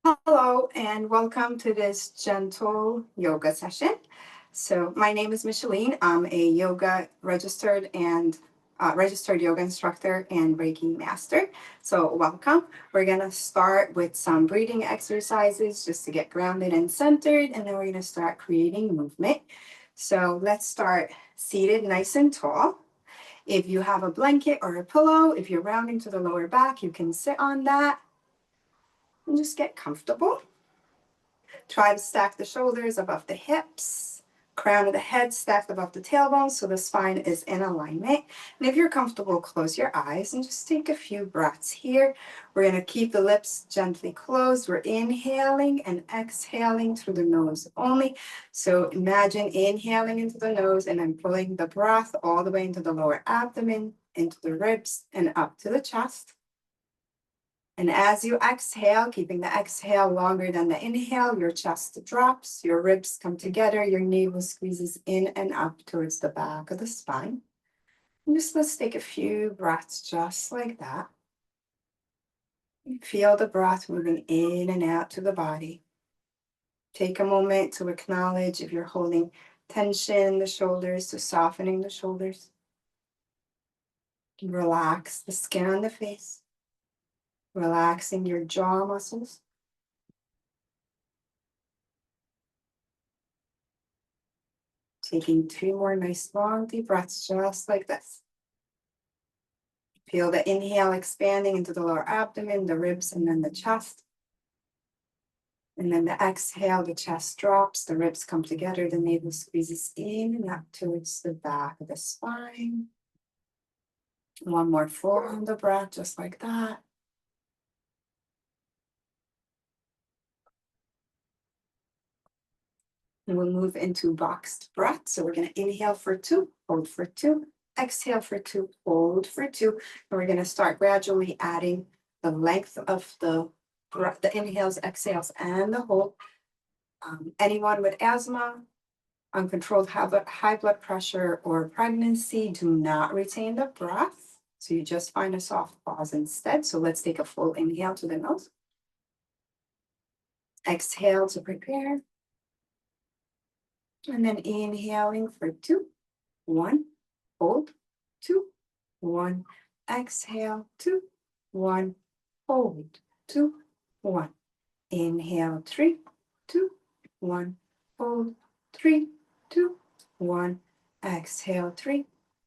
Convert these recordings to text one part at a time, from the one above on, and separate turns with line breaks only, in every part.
Hello and welcome to this gentle yoga session. So my name is Micheline. I'm a yoga registered yoga instructor and Reiki master. So welcome. We're gonna start with some breathing exercises just to get grounded and centered, and then we're gonna start creating movement. So let's start seated nice and tall. If you have a blanket or a pillow, if you're rounding to the lower back, you can sit on that and just get comfortable. Try to stack the shoulders above the hips, crown of the head stacked above the tailbone so the spine is in alignment. And if you're comfortable, close your eyes and just take a few breaths here. We're going to keep the lips gently closed. We're inhaling and exhaling through the nose only. So imagine inhaling into the nose and then pulling the breath all the way into the lower abdomen, into the ribs, and up to the chest. And as you exhale, keeping the exhale longer than the inhale, your chest drops, your ribs come together, your navel squeezes in and up towards the back of the spine. And just let's take a few breaths just like that. Feel the breath moving in and out to the body. Take a moment to acknowledge if you're holding tension in the shoulders, to softening the shoulders. Relax the skin on the face. Relaxing your jaw muscles. Taking 2 more nice long deep breaths just like this. Feel the inhale expanding into the lower abdomen, the ribs, and then the chest. And then the exhale, the chest drops, the ribs come together, the navel squeezes in and up towards the back of the spine. One more full on the breath, just like that. And we'll move into boxed breath. So we're going to inhale for 2, hold for 2, exhale for 2, hold for 2. And we're going to start gradually adding the length of the breath, the inhales, exhales, and the hold. Anyone with asthma, uncontrolled high blood pressure, or pregnancy, do not retain the breath. So you just find a soft pause instead. So let's take a full inhale to the nose. Exhale to prepare. And then inhaling for 2, 1, hold, 2, 1, exhale, 2, 1, hold, 2, 1, inhale, 3, 2, 1, hold, 3, 2, 1, exhale, 3,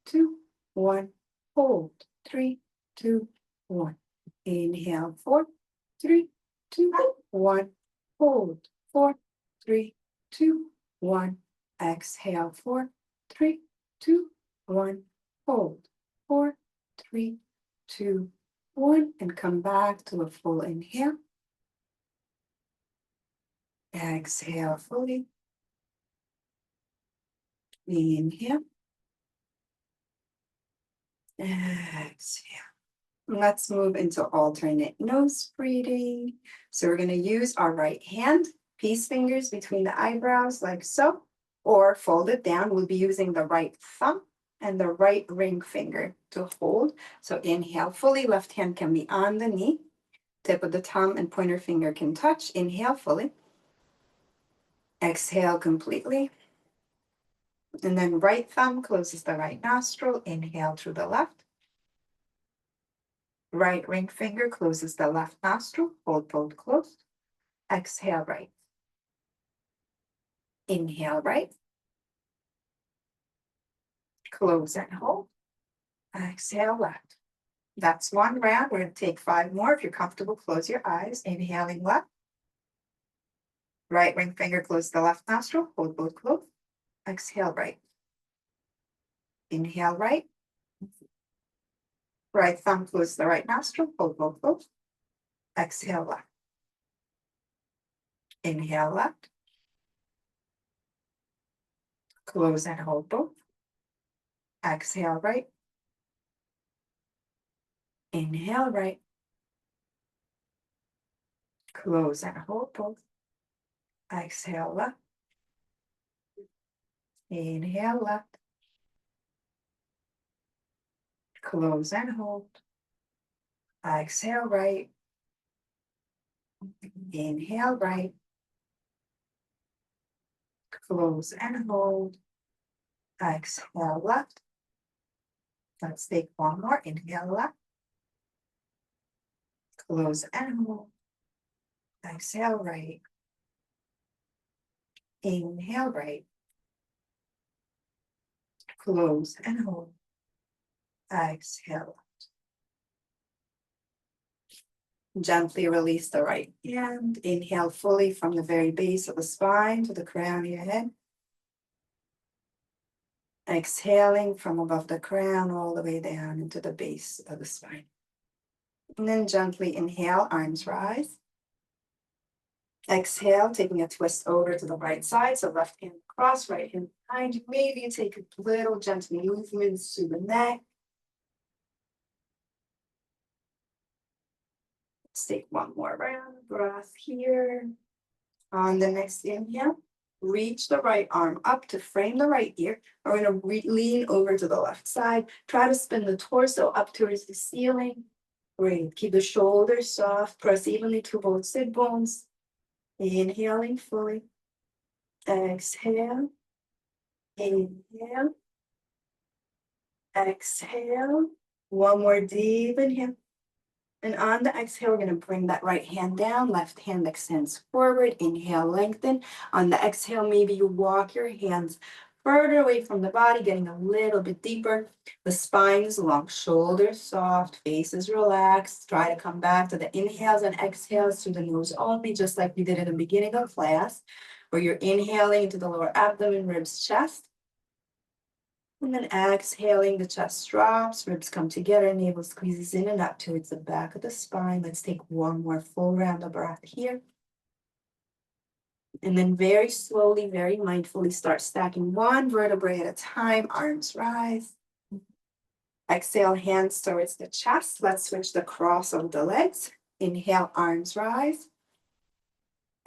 2, 1, hold, 3, 2, 1, inhale, 4, 3, 2, 1, hold, 4, 3, 2, 1, exhale, 4, 3, 2, 1, hold, 4, 3, 2, 1, and come back to a full inhale. Exhale fully. Inhale. Exhale. Let's move into alternate nose breathing. So we're going to use our right hand, peace fingers between the eyebrows like so, or fold it down. We'll be using the right thumb and the right ring finger to hold. So inhale fully, left hand can be on the knee. Tip of the thumb and pointer finger can touch. Inhale fully. Exhale completely. And then right thumb closes the right nostril. Inhale through the left. Right ring finger closes the left nostril. Hold both closed. Exhale right. Inhale right. Close and hold. Exhale left. That's 1 round. We're going to take 5 more. If you're comfortable, close your eyes. Inhaling left. Right ring finger close the left nostril. Hold both closed. Exhale right. Inhale right. Right thumb close the right nostril. Hold both closed. Exhale left. Inhale left. Close and hold both. Exhale right. Inhale right. Close and hold both. Exhale left. Inhale left. Close and hold. Exhale right. Inhale, right. Close and hold. Exhale, left. Let's take one more. Inhale, left. Close and hold. Exhale, right. Inhale, right. Close and hold. Exhale. Gently release the right hand. Inhale fully from the very base of the spine to the crown of your head. Exhaling from above the crown all the way down into the base of the spine. And then gently inhale, arms rise. Exhale, taking a twist over to the right side. So left hand across, right hand behind you. Maybe you take a little gentle movements to the neck. Let's take one more round of breath here. On the next inhale, reach the right arm up to frame the right ear. We're going to lean over to the left side. Try to spin the torso up towards the ceiling. Great. Keep the shoulders soft. Press evenly to both sit bones. Inhaling fully. Exhale. Inhale. Exhale. One more deep inhale. And on the exhale, we're going to bring that right hand down. Left hand extends forward. Inhale, lengthen. On the exhale, maybe you walk your hands further away from the body, getting a little bit deeper. The spine is long, shoulders soft, face is relaxed. Try to come back to the inhales and exhales through the nose only, just like we did at the beginning of class, where you're inhaling into the lower abdomen, ribs, chest. And then exhaling, the chest drops, ribs come together, navel squeezes in and up towards the back of the spine. Let's take one more full round of breath here. And then very slowly, very mindfully start stacking one vertebrae at a time, arms rise. Exhale, hands towards the chest. Let's switch the cross of the legs. Inhale, arms rise.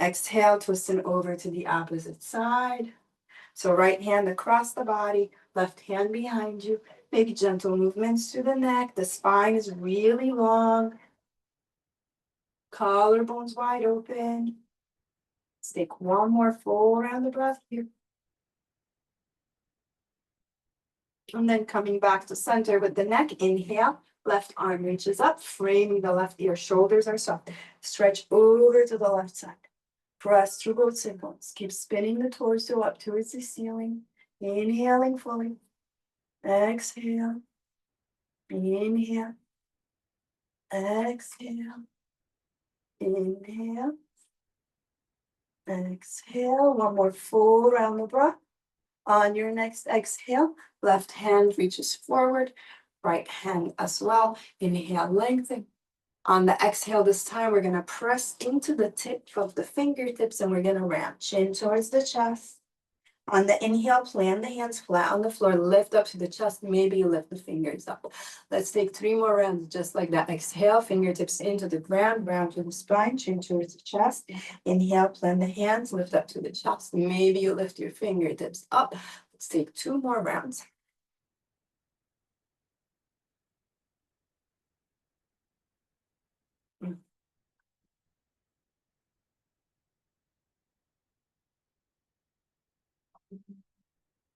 Exhale, twisting over to the opposite side. So right hand across the body, left hand behind you. Maybe gentle movements to the neck. The spine is really long. Collarbones wide open. Let's take one more full round of breath here. And then coming back to center with the neck. Inhale, left arm reaches up, framing the left ear. Shoulders are soft. Stretch over to the left side. Press through both sit bones. Keep spinning the torso up towards the ceiling. Inhaling fully. Exhale. Inhale. Exhale. Inhale. Exhale. One more full round of breath. On your next exhale, left hand reaches forward, right hand as well. Inhale, lengthen. On the exhale this time, we're going to press into the tip of the fingertips and we're going to round chin towards the chest. On the inhale, plant the hands flat on the floor, lift up to the chest, maybe you lift the fingers up. Let's take 3 more rounds just like that. Exhale, fingertips into the ground, round to the spine, chin towards the chest. Inhale, plant the hands, lift up to the chest. Maybe you lift your fingertips up. Let's take 2 more rounds.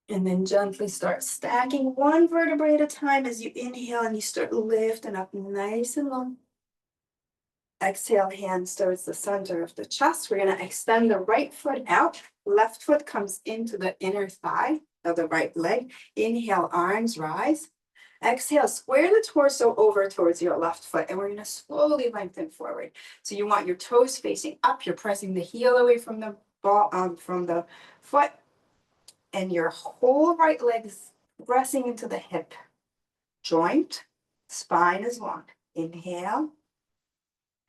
And then gently start stacking one vertebrae at a time as you inhale and you start lifting up nice and long. Exhale, hands towards the center of the chest. We're going to extend the right foot out. Left foot comes into the inner thigh of the right leg. Inhale, arms rise. Exhale, square the torso over towards your left foot, and we're going to slowly lengthen forward. So you want your toes facing up. You're pressing the heel away from the foot, and your whole right leg is pressing into the hip joint. Spine is long. Inhale.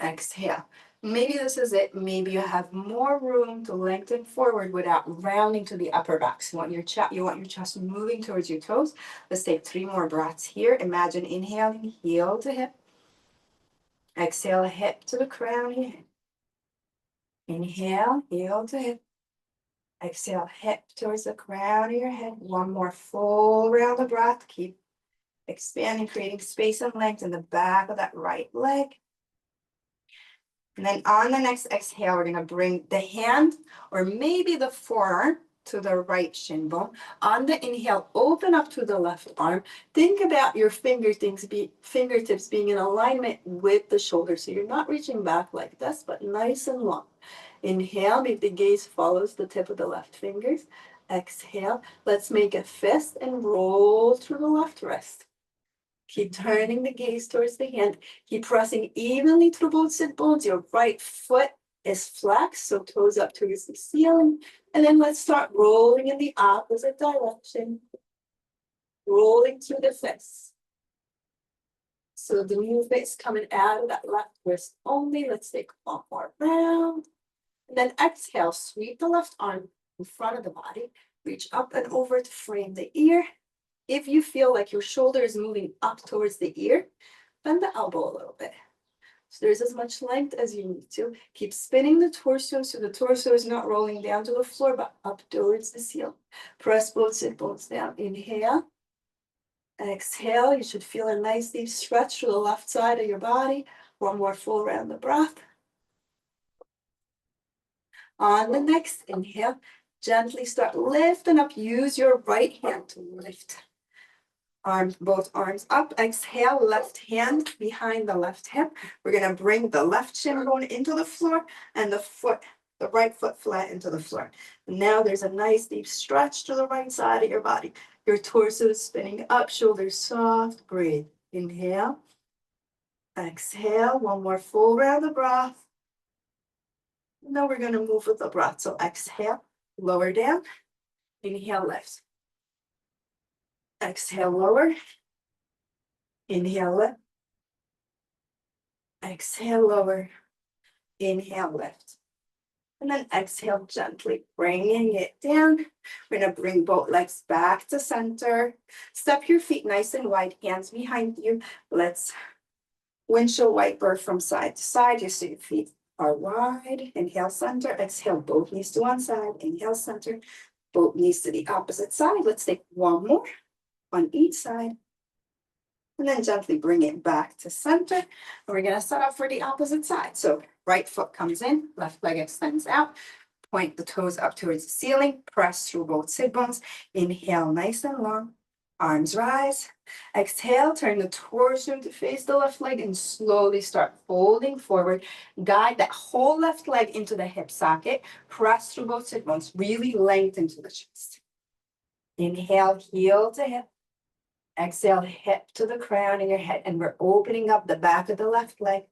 Exhale. Maybe this is it. Maybe you have more room to lengthen forward without rounding to the upper back. So you want your chest moving towards your toes. Let's take 3 more breaths here. Imagine inhaling, heel to hip. Exhale, hip to the crown of your head. Inhale, heel to hip. Exhale, hip towards the crown of your head. One more full round of breath. Keep expanding, creating space and length in the back of that right leg. And then on the next exhale, we're gonna bring the hand or maybe the forearm to the right shin bone. On the inhale, open up to the left arm. Think about your fingertips being in alignment with the shoulder. So you're not reaching back like this, but nice and long. Inhale, maybe the gaze follows the tip of the left fingers. Exhale, let's make a fist and roll through the left wrist. Keep turning the gaze towards the hand. Keep pressing evenly through both sit bones. Your right foot is flexed, so toes up towards the ceiling. And then let's start rolling in the opposite direction. Rolling through the fist. So the movement is coming out of that left wrist only. Let's take one more round. And then exhale, sweep the left arm in front of the body. Reach up and over to frame the ear. If you feel like your shoulder is moving up towards the ear, bend the elbow a little bit. So there's as much length as you need to. Keep spinning the torso so the torso is not rolling down to the floor, but up towards the ceiling. Press both sit bones down. Inhale. Exhale. You should feel a nice deep stretch through the left side of your body. One more full round of breath. On the next inhale, gently start lifting up. Use your right hand to lift. Arms, both arms up. Exhale, left hand behind the left hip. We're gonna bring the left shin bone into the floor and the right foot flat into the floor. Now there's a nice deep stretch to the right side of your body. Your torso is spinning up, shoulders soft. Breathe. Inhale. Exhale. One more full round of breath. Now we're gonna move with the breath. So exhale, lower down. Inhale, lift. Exhale, lower. Inhale, lift. Exhale, lower. Inhale, lift. And then exhale, gently bringing it down. We're gonna bring both legs back to center. Step your feet nice and wide, hands behind you. Let's windshield wiper from side to side. Just so your feet are wide. Inhale, center. Exhale, both knees to one side. Inhale, center. Both knees to the opposite side. Let's take one more on each side. And then gently bring it back to center. And we're gonna set up for the opposite side. So right foot comes in, left leg extends out. Point the toes up towards the ceiling. Press through both sit bones. Inhale, nice and long. Arms rise. Exhale, turn the torso to face the left leg and slowly start folding forward. Guide that whole left leg into the hip socket. Press through both sit bones. Really lengthen to the chest. Inhale, heel to hip. Exhale, hip to the crown of your head. And we're opening up the back of the left leg.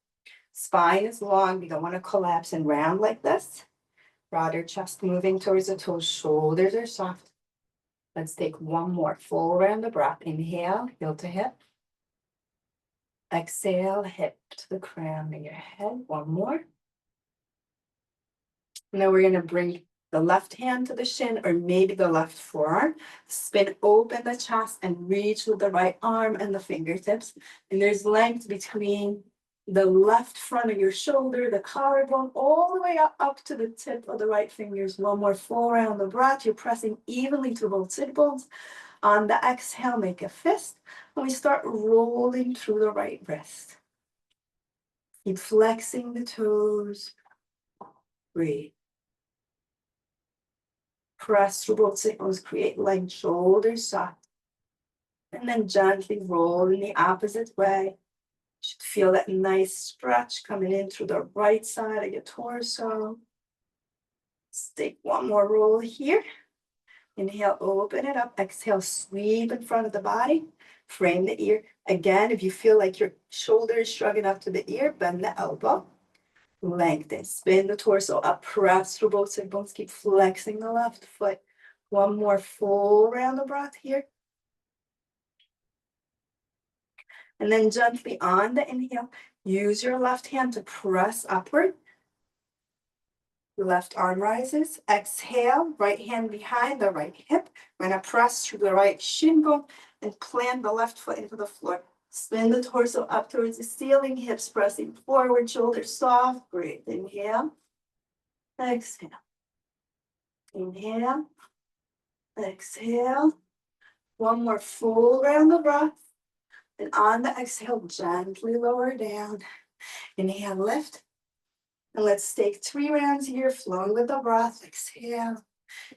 Spine is long. You don't want to collapse and round like this. Broader chest moving towards the toes. Shoulders are soft. Let's take one more full round of breath. Inhale, heel to hip. Exhale, hip to the crown of your head. One more. Now we're going to bring the left hand to the shin or maybe the left forearm. Spin open the chest and reach with the right arm and the fingertips. And there's length between the left front of your shoulder, the collarbone, all the way up to the tip of the right fingers. One more full round of breath. You're pressing evenly to both sit bones. On the exhale, make a fist. And we start rolling through the right wrist. Keep flexing the toes. Breathe. Press through both sit bones, create length, shoulders soft. And then gently roll in the opposite way. You should feel that nice stretch coming in through the right side of your torso. Let's take one more roll here. Inhale, open it up. Exhale, sweep in front of the body. Frame the ear. Again, if you feel like your shoulder is shrugging up to the ear, bend the elbow. Lengthen, spin the torso up, press through both sit bones, keep flexing the left foot. One more full round of breath here. And then gently on the inhale, use your left hand to press upward. Left arm rises. Exhale, right hand behind the right hip. We're gonna press through the right shin bone and plant the left foot into the floor. Spin the torso up towards the ceiling, hips pressing forward, shoulders soft. Breathe. Inhale. Exhale. Inhale. Exhale. One more full round of breath. And on the exhale, gently lower down. Inhale, lift. And let's take 3 rounds here, flowing with the breath. Exhale,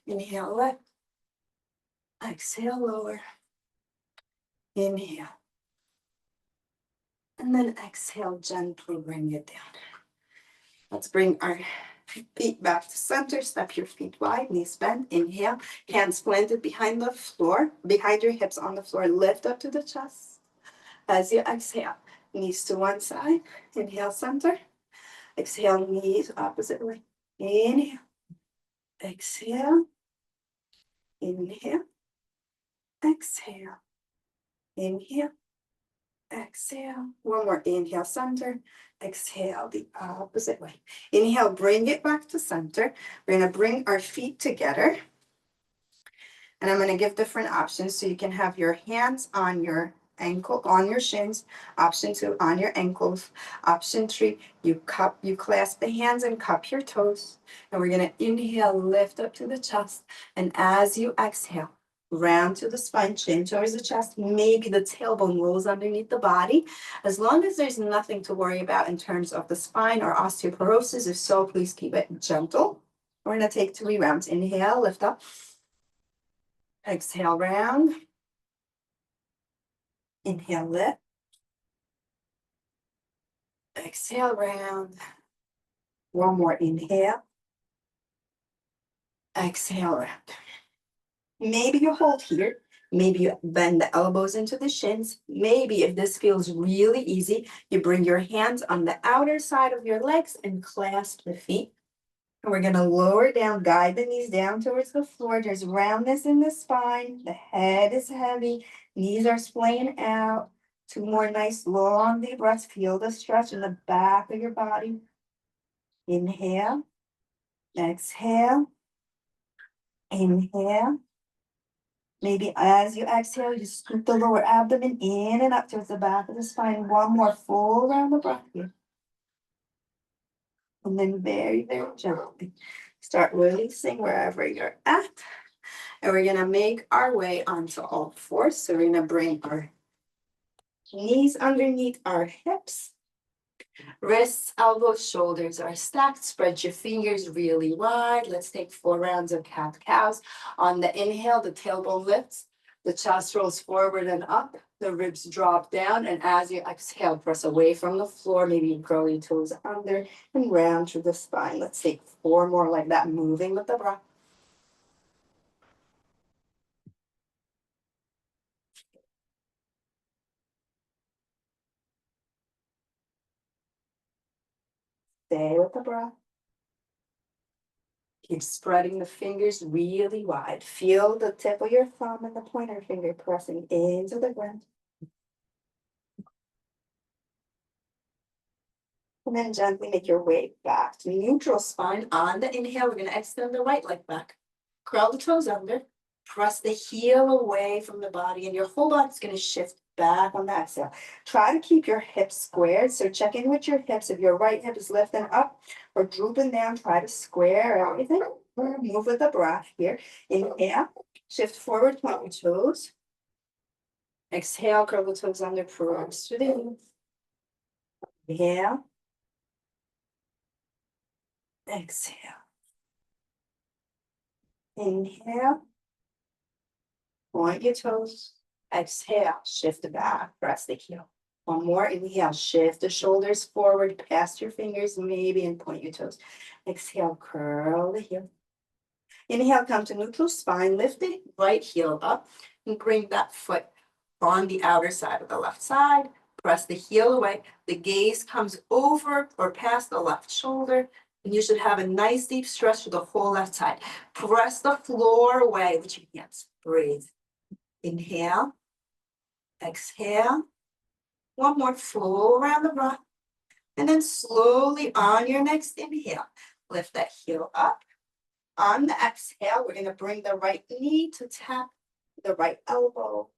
inhale, lift. Exhale, lower. Inhale. And then exhale, gently bring it down. Let's bring our feet back to center. Step your feet wide, knees bent. Inhale, hands planted behind the floor, behind your hips on the floor. Lift up to the chest. As you exhale, knees to one side. Inhale, center. Exhale, knees opposite way. Inhale. Exhale. Inhale. Exhale. Inhale. Exhale. One more. Inhale, center. Exhale, the opposite way. Inhale, bring it back to center. We're going to bring our feet together. And I'm going to give different options so you can have your hands on your ankle, on your shins. Option 2, on your ankles. Option 3, you clasp the hands and cup your toes. And we're going to inhale, lift up to the chest. And as you exhale, round to the spine, chin towards the chest. Maybe the tailbone rolls underneath the body. As long as there's nothing to worry about in terms of the spine or osteoporosis, if so, please keep it gentle. We're going to take 3 rounds. Inhale, lift up. Exhale, round. Inhale, lift. Exhale, round. One more inhale. Exhale, round. Maybe you hold here. Maybe you bend the elbows into the shins. Maybe if this feels really easy, you bring your hands on the outer side of your legs and clasp the feet. And we're going to lower down, guide the knees down towards the floor. There's roundness in the spine. The head is heavy. Knees are splaying out. 2 more nice long deep breaths. Feel the stretch in the back of your body. Inhale. Exhale. Inhale. Maybe as you exhale, you scoop the lower abdomen in and up towards the back of the spine. One more full round of breath here. And then very, very gently start releasing wherever you're at. And we're going to make our way onto all fours. So we're going to bring our knees underneath our hips. Wrists, elbows, shoulders are stacked. Spread your fingers really wide. Let's take 4 rounds of cat-cows. On the inhale, the tailbone lifts. The chest rolls forward and up. The ribs drop down. And as you exhale, press away from the floor. Maybe you curl your toes under and round through the spine. Let's take 4 more like that, moving with the breath. Stay with the breath. Keep spreading the fingers really wide. Feel the tip of your thumb and the pointer finger pressing into the ground. And then gently make your way back to neutral spine. On the inhale, we're going to extend the right leg back. Curl the toes under. Press the heel away from the body, and your whole body's going to shift back on the exhale. Try to keep your hips squared. So check in with your hips. If your right hip is lifting up or drooping down, try to square everything. Move with the breath here. Inhale, shift forward, point your toes. Exhale, curl the toes under, press to the knees. Inhale. Exhale. Inhale. Point your toes. Exhale, shift the back, press the heel. One more, inhale, shift the shoulders forward, past your fingers, maybe, and point your toes. Exhale, curl the heel. Inhale, come to neutral spine, lift the right heel up, and bring that foot on the outer side of the left side. Press the heel away. The gaze comes over or past the left shoulder, and you should have a nice deep stretch for the whole left side. Press the floor away with your hands. Breathe. Inhale. Exhale. One more full round of breath. And then slowly on your next inhale, lift that heel up. On the exhale, we're going to bring the right knee to tap the right elbow.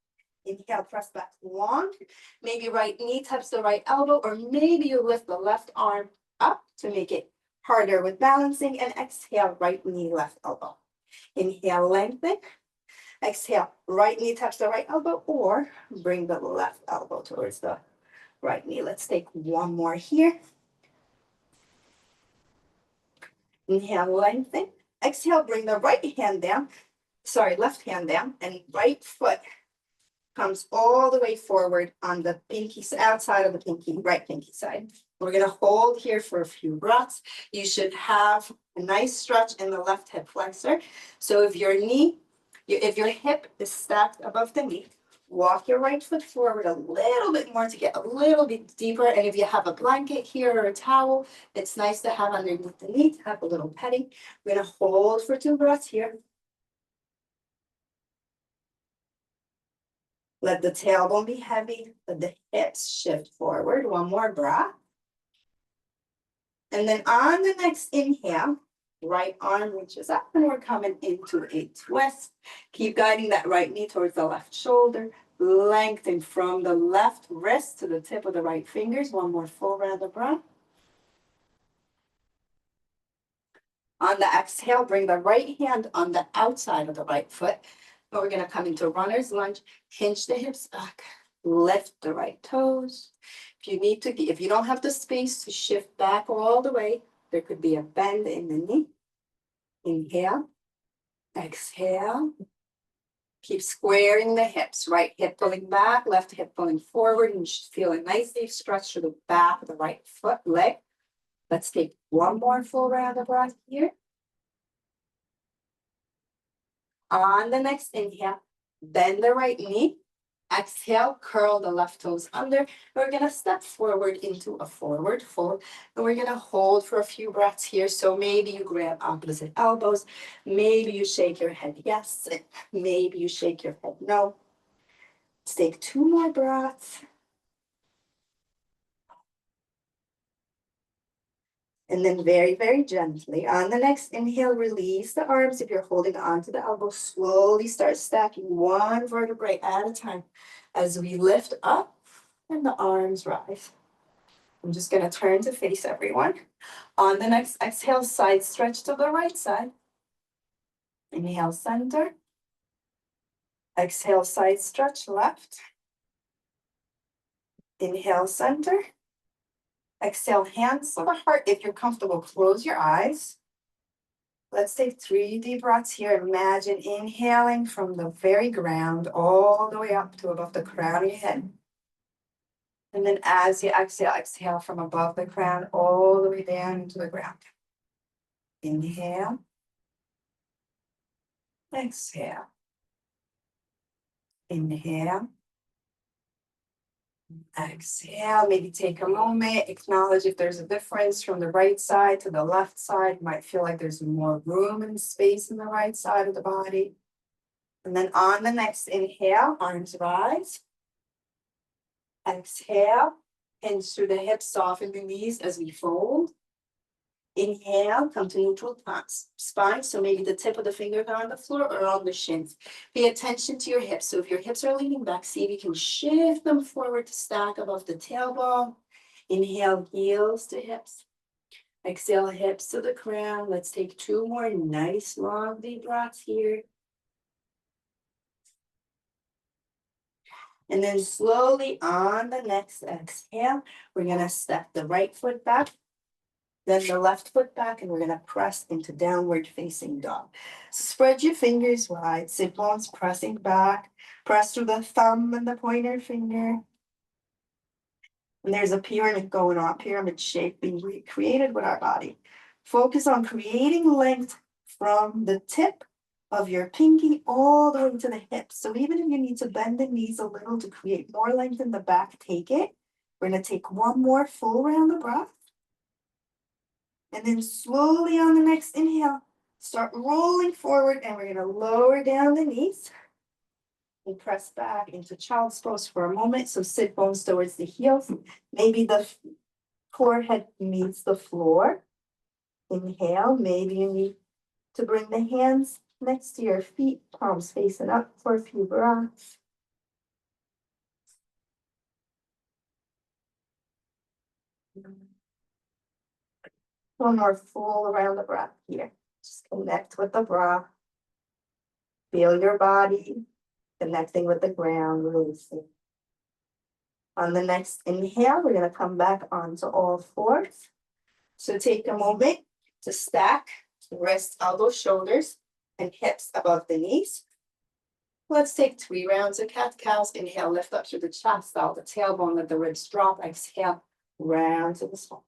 Inhale, press back long. Maybe right knee taps the right elbow, or maybe you lift the left arm up to make it harder with balancing. And exhale, right knee, left elbow. Inhale, lengthen. Exhale, right knee taps the right elbow, or bring the left elbow towards the right knee. Let's take one more here. Inhale, lengthen. Exhale, bring the right hand down. Sorry, left hand down, and right foot comes all the way forward on the pinky, outside of the pinky, right pinky side. We're gonna hold here for a few breaths. You should have a nice stretch in the left hip flexor. So if your hip is stacked above the knee, walk your right foot forward a little bit more to get a little bit deeper. And if you have a blanket here or a towel, it's nice to have underneath the knee to have a little petting. We're gonna hold for 2 breaths here. Let the tailbone be heavy, let the hips shift forward. One more breath. And then on the next inhale, right arm reaches up and we're coming into a twist. Keep guiding that right knee towards the left shoulder. Lengthen from the left wrist to the tip of the right fingers. One more full round of breath. On the exhale, bring the right hand on the outside of the right foot. And we're going to come into runner's lunge. Hinge the hips back. Lift the right toes. If you don't have the space to shift back all the way, there could be a bend in the knee. Inhale. Exhale. Keep squaring the hips. Right hip pulling back, left hip pulling forward, and you should feel a nice deep stretch through the back of the right foot, leg. Let's take one more full round of breath here. On the next inhale, bend the right knee. Exhale, curl the left toes under. We're going to step forward into a forward fold. And we're going to hold for a few breaths here. So maybe you grab opposite elbows. Maybe you shake your head yes. Maybe you shake your head no. Let's take 2 more breaths. And then very, very gently, on the next inhale, release the arms. If you're holding on to the elbows, slowly start stacking one vertebrae at a time as we lift up and the arms rise. I'm just going to turn to face everyone. On the next exhale, side stretch to the right side. Inhale, center. Exhale, side stretch left. Inhale, center. Exhale, hands to the heart. If you're comfortable, close your eyes. Let's take 3 deep breaths here. Imagine inhaling from the very ground all the way up to above the crown of your head. And then as you exhale, exhale from above the crown all the way down into the ground. Inhale. Exhale. Inhale. Exhale. Maybe take a moment. Acknowledge if there's a difference from the right side to the left side. You might feel like there's more room and space in the right side of the body. And then on the next inhale, arms rise. Exhale. Hinge through the hips, soften the knees as we fold. Inhale, come to neutral spine. So maybe the tip of the fingers are on the floor or on the shins. Pay attention to your hips. So if your hips are leaning back, see if you can shift them forward to stack above the tailbone. Inhale, heels to hips. Exhale, hips to the crown. Let's take 2 more nice long deep breaths here. And then slowly on the next exhale, we're going to step the right foot back. Then the left foot back, and we're going to press into downward facing dog. So spread your fingers wide, sit bones pressing back. Press through the thumb and the pointer finger. And there's a pyramid going on, pyramid shape being created with our body. Focus on creating length from the tip of your pinky all the way to the hips. So even if you need to bend the knees a little to create more length in the back, take it. We're going to take 1 more full round of breath. And then slowly on the next inhale, start rolling forward, and we're going to lower down the knees and press back into child's pose for a moment. So sit bones towards the heels. Maybe the forehead meets the floor. Inhale. Maybe you need to bring the hands next to your feet, palms facing up for a few breaths. One more full round of breath here. Just connect with the breath. Feel your body connecting with the ground, releasing. On the next inhale, we're going to come back onto all fours. So take a moment to stack, wrists, elbows, shoulders, and hips above the knees. Let's take 3 rounds of cat-cows. Inhale, lift up through the chest, out the tailbone, let the ribs drop. Exhale, round to the spine.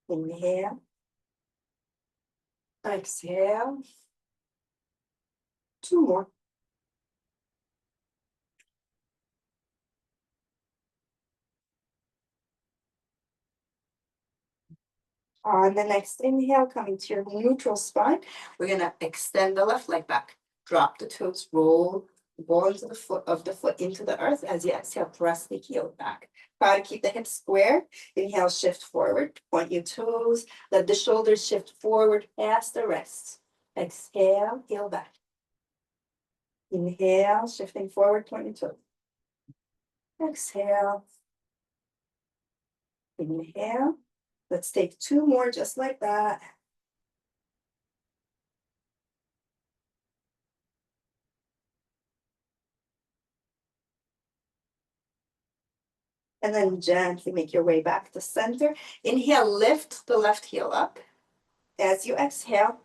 Inhale. Exhale. 2 more. On the next inhale, coming to your neutral spine, we're gonna extend the left leg back. Drop the toes, roll the ball into the foot into the earth. As you exhale, press the heel back. Try to keep the hips square. Inhale, shift forward. Point your toes. Let the shoulders shift forward past the wrists. Exhale, heel back. Inhale, shifting forward, point your toes. Exhale. Inhale. Let's take 2 more just like that. And then gently make your way back to center. Inhale, lift the left heel up. As you exhale,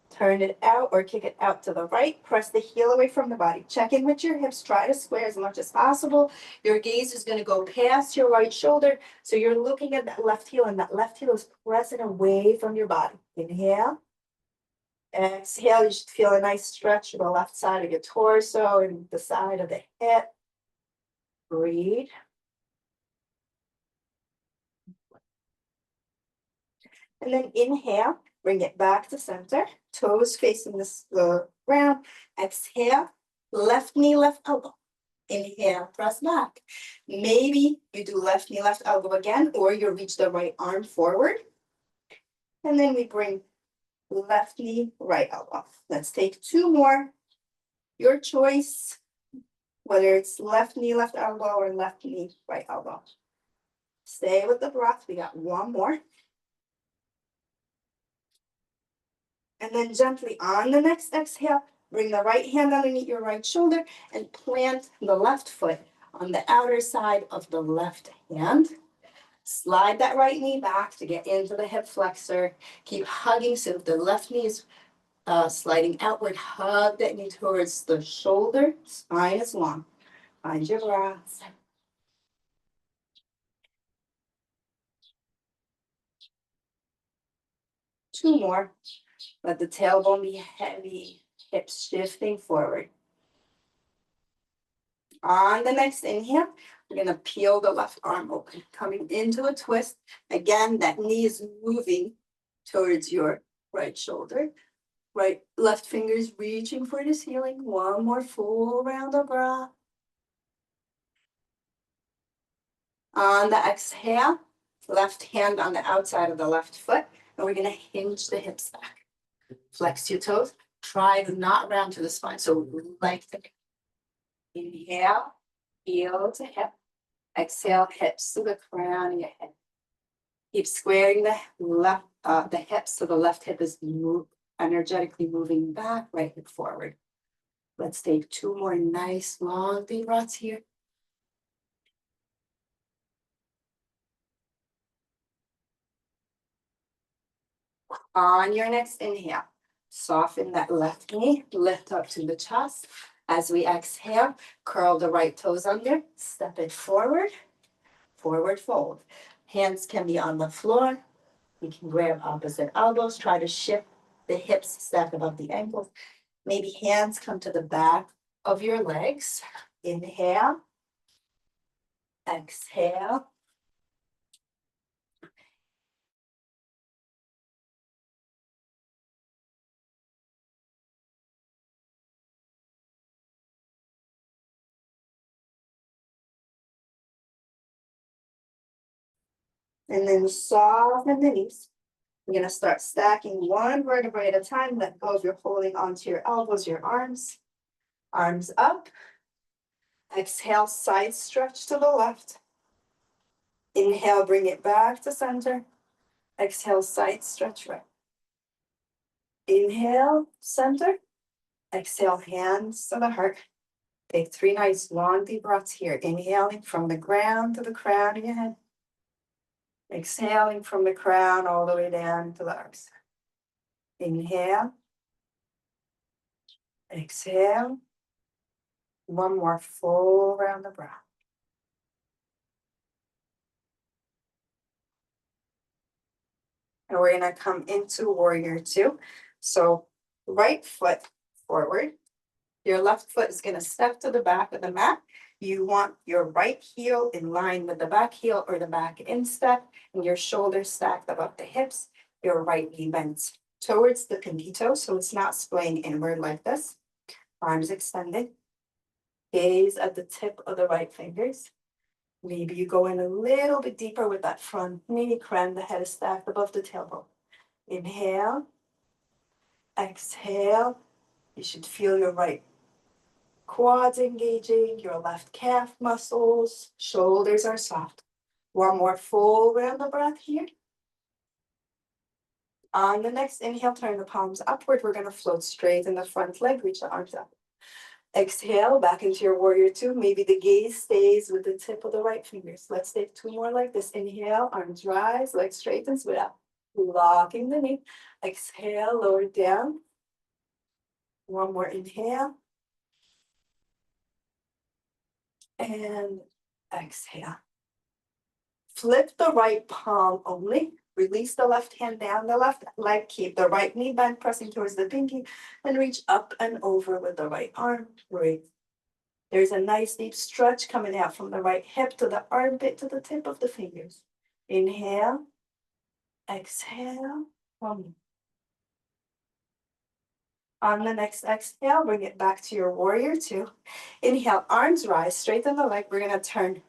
turn it out or kick it out to the right. Press the heel away from the body. Check in with your hips. Try to square as much as possible. Your gaze is going to go past your right shoulder. So you're looking at that left heel, and that left heel is pressing away from your body. Inhale. Exhale. You should feel a nice stretch to the left side of your torso and the side of the hip. Breathe. And then inhale, bring it back to center, toes facing the ground. Exhale, left knee, left elbow. Inhale, press back. Maybe you do left knee, left elbow again, or you reach the right arm forward. And then we bring left knee, right elbow. Let's take 2 more. Your choice, whether it's left knee, left elbow, or left knee, right elbow. Stay with the breath. We got 1 more. And then gently on the next exhale, bring the right hand underneath your right shoulder and plant the left foot on the outer side of the left hand. Slide that right knee back to get into the hip flexor. Keep hugging so the left knee is sliding outward. Hug that knee towards the shoulder. Spine is long. Find your breath. Two more. Let the tailbone be heavy. Hips shifting forward. On the next inhale, we're going to peel the left arm open, coming into a twist. Again, that knee is moving towards your right shoulder. Left fingers reaching for the ceiling. 1 more full round of breath. On the exhale, left hand on the outside of the left foot, and we're going to hinge the hips back. Flex your toes. Try to not round to the spine. So lengthen. Inhale, heel to hip. Exhale, hips to the crown of your head. Keep squaring the hips so the left hip is energetically moving back, right hip forward. Let's take 2 more nice long deep breaths here. On your next inhale, soften that left knee, lift up to the chest. As we exhale, curl the right toes under, step it forward, forward fold. Hands can be on the floor. You can grab opposite elbows, try to shift the hips, stack above the ankles. Maybe hands come to the back of your legs. Inhale, exhale. And then soften the knees. We're going to start stacking 1 vertebrae at a time. Let go if you're holding onto your elbows, your arms. Arms up. Exhale, side stretch to the left. Inhale, bring it back to center. Exhale, side stretch right. Inhale, center. Exhale, hands to the heart. Take 3 nice long deep breaths here. Inhaling from the ground to the crown of your head. Exhaling from the crown all the way down to the arms. Inhale. Exhale. One more full round of breath. And we're gonna come into warrior two. So right foot forward. Your left foot is gonna step to the back of the mat. You want your right heel in line with the back heel or the back instep, and your shoulders stacked above the hips. Your right knee bends towards the pinky toe, so it's not splaying inward like this. Arms extended. Gaze at the tip of the right fingers. Maybe you go in a little bit deeper with that front knee, crown the head is stacked above the tailbone. Inhale, exhale. You should feel your right quads engaging, your left calf muscles, shoulders are soft. One more full round of breath here. On the next inhale, turn the palms upward. We're gonna float straight in the front leg, reach the arms up. Exhale, back into your warrior two. Maybe the gaze stays with the tip of the right fingers. Let's take two more like this. Inhale, arms rise, legs straighten, split up. Locking the knee. Exhale, lower down. One more inhale. And exhale. Flip the right palm only. Release the left hand down the left leg. Keep the right knee bent, pressing towards the pinky. And reach up and over with the right arm. Breathe. There's a nice deep stretch coming out from the right hip to the armpit to the tip of the fingers. Inhale. Exhale. One. On the next exhale, bring it back to your warrior two. Inhale, arms rise, straighten the leg. We're going to turn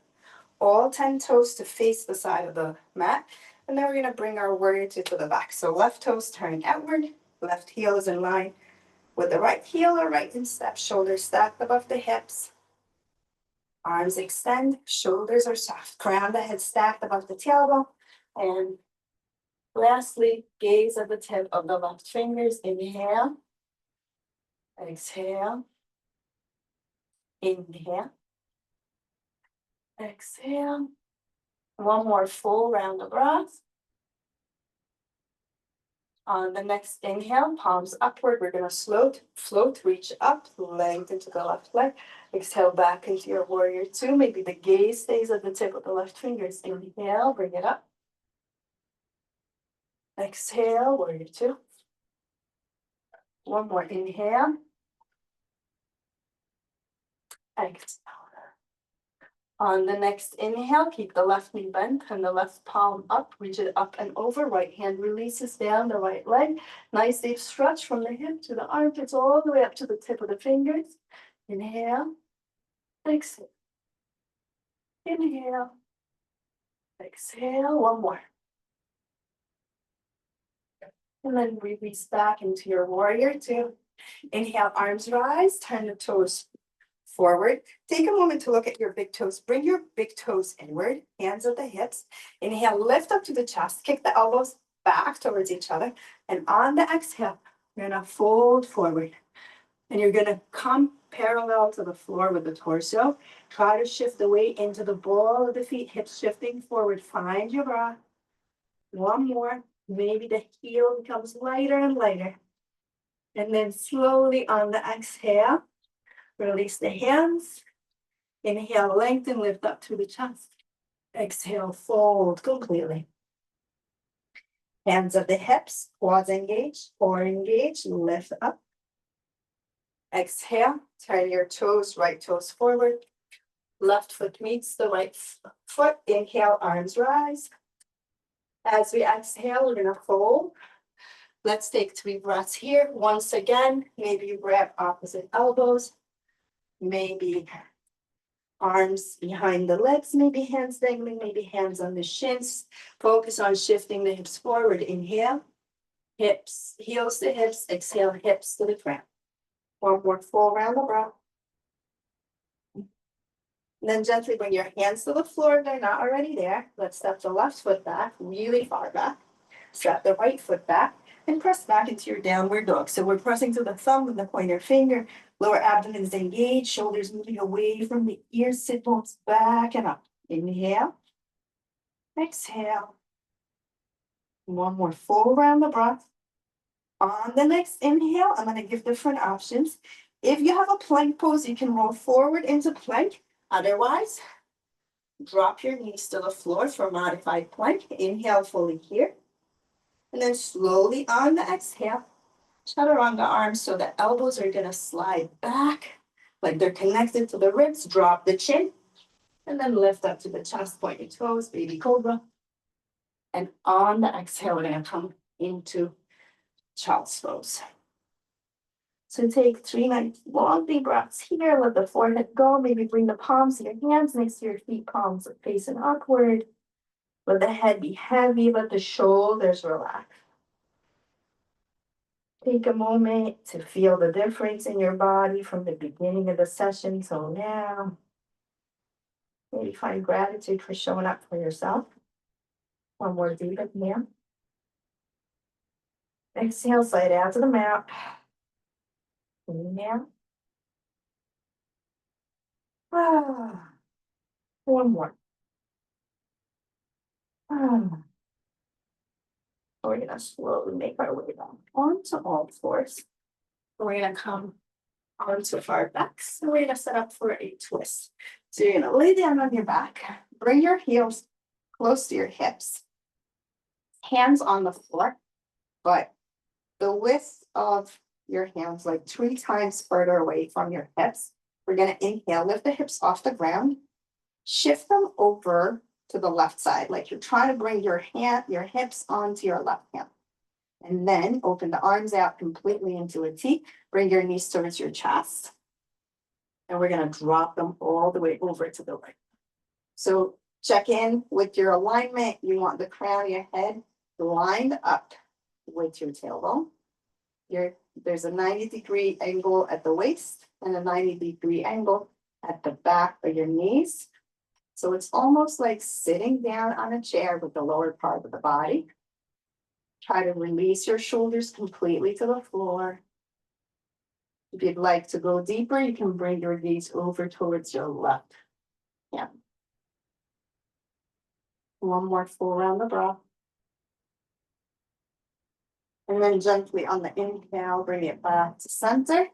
all 10 toes to face the side of the mat. And then we're going to bring our warrior two to the back. So left toes turning outward, left heel is in line with the right heel or right instep, shoulders stacked above the hips. Arms extend, shoulders are soft, crown the head stacked above the tailbone. And lastly, gaze at the tip of the left fingers. Inhale, exhale, inhale, exhale. One more full round of breath. On the next inhale, palms upward. We're going to float, reach up, lengthen to the left leg. Exhale back into your warrior two. Maybe the gaze stays at the tip of the left fingers. Inhale, bring it up. Exhale, warrior two. One more inhale. Exhale. On the next inhale, keep the left knee bent and the left palm up, reach it up and over. Right hand releases down the right leg. Nice deep stretch from the hip to the armpits all the way up to the tip of the fingers. Inhale, exhale. Inhale, exhale. One more. And then release back into your warrior two. Inhale, arms rise, turn the toes forward. Take a moment to look at your big toes. Bring your big toes inward, hands at the hips. Inhale, lift up to the chest, kick the elbows back towards each other. And on the exhale, you're gonna fold forward. And you're gonna come parallel to the floor with the torso. Try to shift the weight into the ball of the feet, hips shifting forward. Find your breath. One more. Maybe the heel becomes lighter and lighter. And then slowly on the exhale, release the hands. Inhale, lengthen, lift up to the chest. Exhale, fold completely. Hands at the hips, quads engaged, core engaged, lift up. Exhale, turn your toes, right toes forward. Left foot meets the right foot. Inhale, arms rise. As we exhale, we're gonna fold. Let's take 3 breaths here. Once again, maybe you grab opposite elbows. Maybe arms behind the legs, maybe hands dangling, maybe hands on the shins. Focus on shifting the hips forward. Inhale, hips, heels to hips. Exhale, hips to the ground. One more full round of breath. And then gently bring your hands to the floor if they're not already there. Let's step the left foot back, really far back. Strap the right foot back and press back into your downward dog. So we're pressing to the thumb with the pointer finger. Lower abdomen is engaged, shoulders moving away from the ears, sit bones back and up. Inhale. Exhale. One more full round of breath. On the next inhale, I'm gonna give different options. If you have a plank pose, you can roll forward into plank. Otherwise, drop your knees to the floor for modified plank. Inhale fully here. And then slowly on the exhale, chaturanga the arms so the elbows are gonna slide back like they're connected to the ribs. Drop the chin and then lift up to the chest, point your toes, baby cobra. And on the exhale, we're gonna come into child's pose. So take 3 nice long deep breaths here. Let the forehead go. Maybe bring the palms of your hands next to your feet, palms facing upward. Let the head be heavy. Let the shoulders relax. Take a moment to feel the difference in your body from the beginning of the session till now. Maybe find gratitude for showing up for yourself. One more deep inhale. Exhale, slide out to the mat. Inhale. Ah. One more. Ah. We're going to slowly make our way down onto all fours. We're going to come onto our backs and we're going to set up for a twist. So you're going to lay down on your back, bring your heels close to your hips, hands on the floor, but the width of your hands like 3 times further away from your hips. We're going to inhale, lift the hips off the ground, shift them over to the left side, like you're trying to bring your hips onto your left hand. And then open the arms out completely into a T. Bring your knees towards your chest. And we're going to drop them all the way over to the right. So check in with your alignment. You want the crown of your head lined up with your tailbone. There's a 90-degree angle at the waist and a 90-degree angle at the back of your knees. So it's almost like sitting down on a chair with the lower part of the body. Try to release your shoulders completely to the floor. If you'd like to go deeper, you can bring your gaze over towards your left hand. One more full round of breath. And then gently on the inhale, bring it back to center.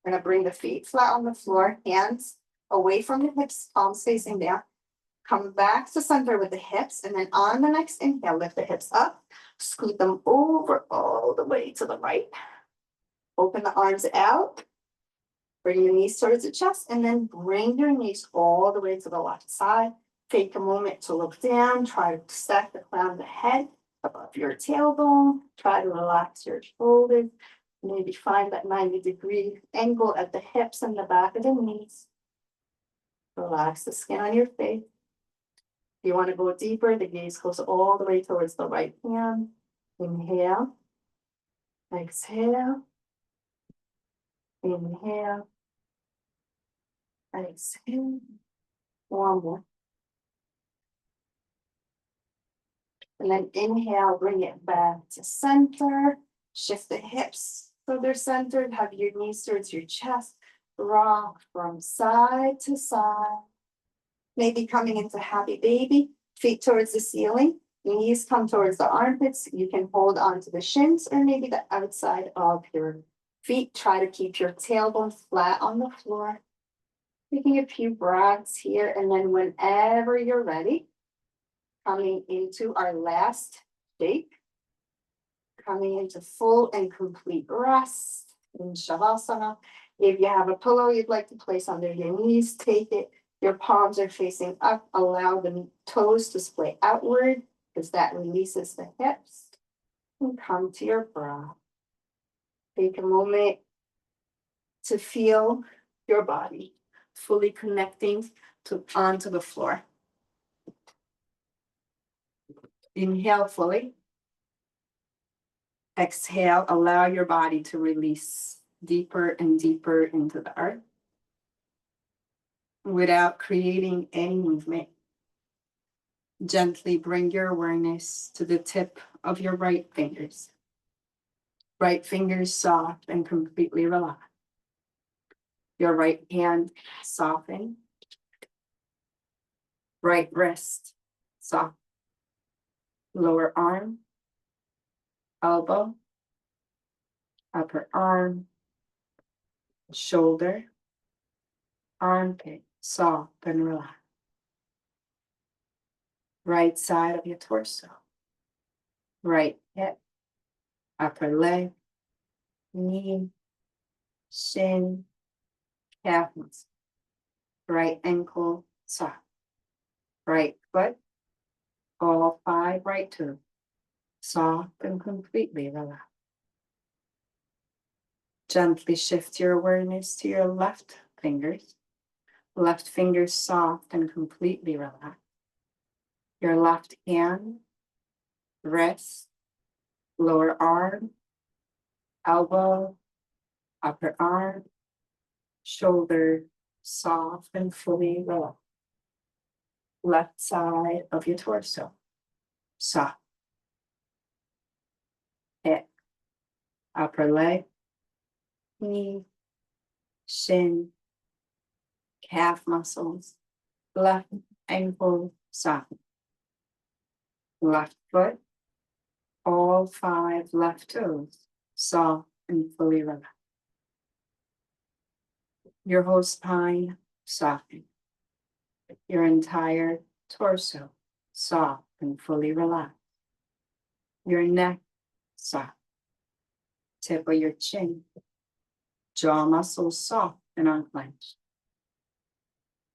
We're going to bring the feet flat on the floor, hands away from the hips, palms facing down. Come back to center with the hips, and then on the next inhale, lift the hips up, scoot them over all the way to the right. Open the arms out, bring your knees towards the chest, and then bring your knees all the way to the left side. Take a moment to look down, try to stack the crown of the head above your tailbone. Try to relax your shoulders. Maybe find that 90-degree angle at the hips and the back of the knees. Relax the skin on your face. If you want to go deeper, the gaze goes all the way towards the right hand. Inhale. Exhale. Inhale. Exhale. One more. And then inhale, bring it back to center. Shift the hips so they're centered. Have your knees towards your chest. Rock from side to side. Maybe coming into happy baby. Feet towards the ceiling. Knees come towards the armpits. You can hold onto the shins or maybe the outside of your feet. Try to keep your tailbone flat on the floor. Taking a few breaths here, and then whenever you're ready, coming into our last shape, coming into full and complete rest in Shavasana. If you have a pillow you'd like to place under your knees, take it. Your palms are facing up. Allow the toes to splay outward because that releases the hips. And come to your breath. Take a moment to feel your body fully connecting onto the floor. Inhale fully. Exhale, allow your body to release deeper and deeper into the earth without creating any movement. Gently bring your awareness to the tip of your right fingers. Right fingers soft and completely relaxed. Your right hand soften. Right wrist soft. Lower arm, elbow, upper arm, shoulder, armpit, soft and relaxed. Right side of your torso, right hip, upper leg, knee, shin, calf muscle, right ankle, soft, right foot, all 5 right toes, soft and completely relaxed. Gently shift your awareness to your left fingers soft and completely relaxed. Your left hand, wrist, lower arm, elbow, upper arm, shoulder, soft and fully relaxed. Left side of your torso, soft. Hip, upper leg, knee, shin, calf muscles, left ankle, soft. Left foot, all 5 left toes, soft and fully relaxed. Your whole spine, soften. Your entire torso, soft and fully relaxed. Your neck, soft. Tip of your chin, jaw muscles soft and unclenched.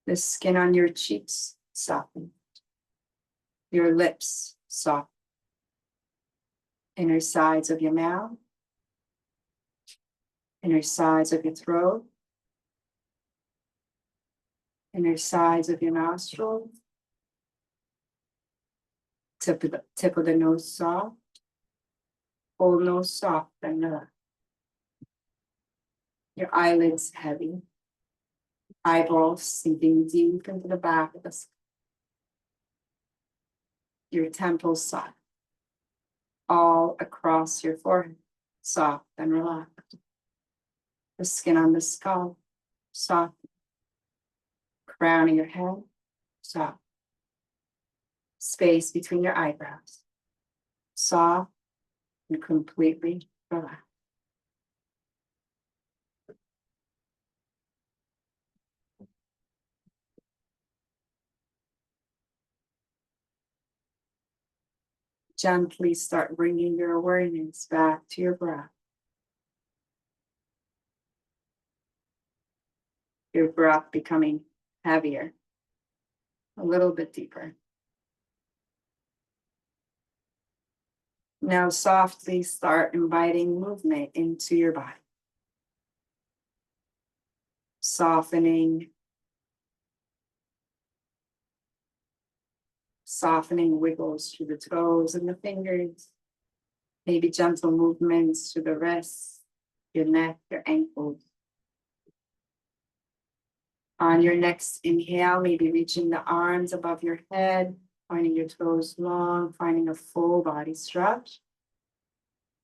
The skin on your cheeks, soften. Your lips, soft. Inner sides of your mouth, inner sides of your throat, inner sides of your nostrils, tip of the nose soft, whole nose soft and relaxed. Your eyelids heavy, eyeballs sinking deep into the back of the skull. Your temples soft, all across your forehead, soft and relaxed. The skin on the skull, soft. Crown of your head, soft. Space between your eyebrows, soft and completely relaxed. Gently start bringing your awareness back to your breath. Your breath becoming heavier, a little bit deeper. Now softly start inviting movement into your body. Softening wiggles through the toes and the fingers. Maybe gentle movements to the wrists, your neck, your ankles. On your next inhale, maybe reaching the arms above your head, finding your toes long, finding a full body stretch.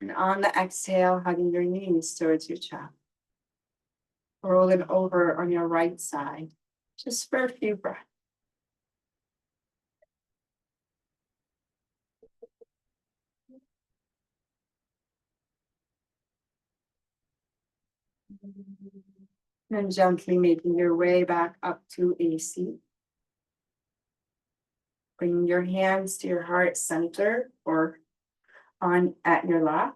And on the exhale, hugging your knees towards your chest. Rolling over on your right side, just for a few breaths. And gently making your way back up to a seat. Bring your hands to your heart center or on at your lap.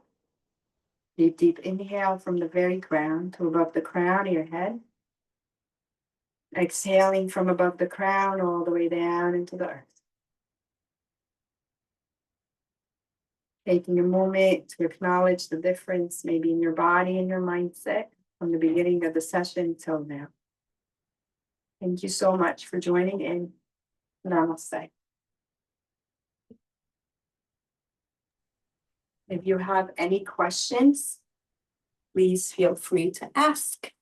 Deep inhale from the very ground to above the crown of your head. Exhaling from above the crown all the way down into the earth. Taking a moment to acknowledge the difference maybe in your body and your mindset from the beginning of the session till now. Thank you so much for joining in. Namaste. If you have any questions, please feel free to ask.